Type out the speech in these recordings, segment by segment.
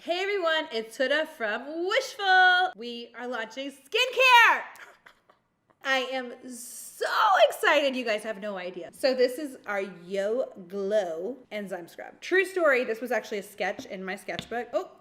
Hey everyone, it's Huda from Wishful. We are launching skincare. I am so excited, you guys have no idea. So this is our Yo Glow Enzyme Scrub. True story, this was actually a sketch in my sketchbook. Oh,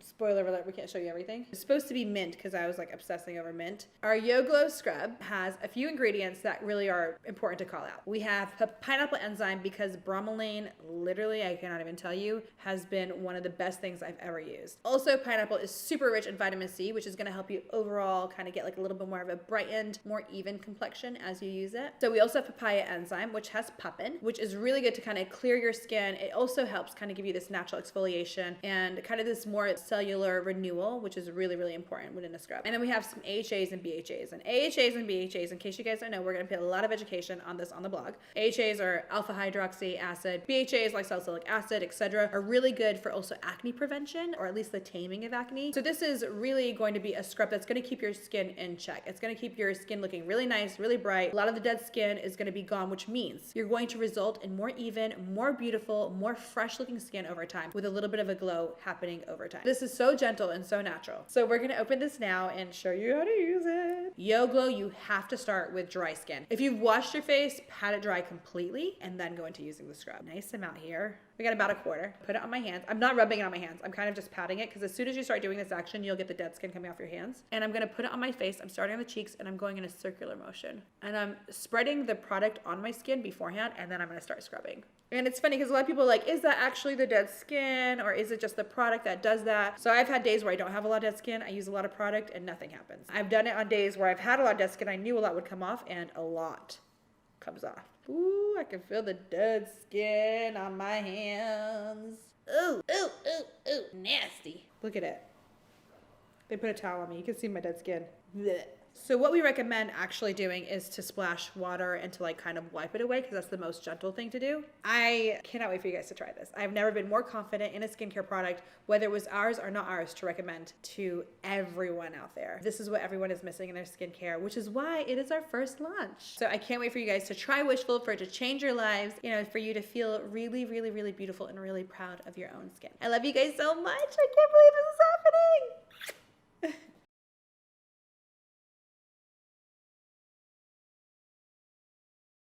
spoiler alert, we can't show you everything. It's supposed to be mint because I was like obsessing over mint. Our Yo Glow Scrub has a few ingredients that really are important to call out. We have pineapple enzyme because bromelain, literally, I cannot even tell you, has been one of the best things I've ever used. Also, pineapple is super rich in vitamin C, which is gonna help you overall kind of get like a little bit more of a brightened, more even complexion as you use it. So we also have papaya enzyme, which has puffin, which is really good to kind of clear your skin. It also helps kind of give you this natural exfoliation and kind of this more cellular renewal, which is really, really important within a scrub. And then we have some AHAs and BHAs. And AHAs and BHAs, in case you guys don't know, we're going to put a lot of education on this on the blog. AHAs are alpha hydroxy acid. BHAs, like salicylic acid, etc., are really good for also acne prevention, or at least the taming of acne. So this is really going to be a scrub that's going to keep your skin in check. It's going to keep your skin looking really nice, really bright. A lot of the dead skin is going to be gone, which means you're going to result in more even, more beautiful, more fresh looking skin over time with a little bit of a glow happening over time. This is so gentle and so natural. So we're gonna open this now and show you how to use it. Yo Glow, you have to start with dry skin. If you've washed your face, pat it dry completely and then go into using the scrub. Nice amount here. We got about a quarter. Put it on my hands. I'm not rubbing it on my hands. I'm kind of just patting it because as soon as you start doing this action, you'll get the dead skin coming off your hands. And I'm gonna put it on my face. I'm starting on the cheeks and I'm going in a circular motion. And I'm spreading the product on my skin beforehand and then I'm gonna start scrubbing. And it's funny because a lot of people are like, is that actually the dead skin or is it just the product that does that? So I've had days where I don't have a lot of dead skin. I use a lot of product and nothing happens. I've done it on days where I've had a lot of dead skin. I knew a lot would come off and a lot comes off. Ooh, I can feel the dead skin on my hands. Ooh, ooh, ooh, ooh, nasty. Look at it. They put a towel on me. You can see my dead skin. Blech. So what we recommend actually doing is to splash water and to like kind of wipe it away because that's the most gentle thing to do. I cannot wait for you guys to try this. I've never been more confident in a skincare product, whether it was ours or not ours, to recommend to everyone out there. This is what everyone is missing in their skincare, which is why it is our first launch. So I can't wait for you guys to try Wishful, for it to change your lives, you know, for you to feel really, really, really beautiful and really proud of your own skin. I love you guys so much. I can't believe this is happening.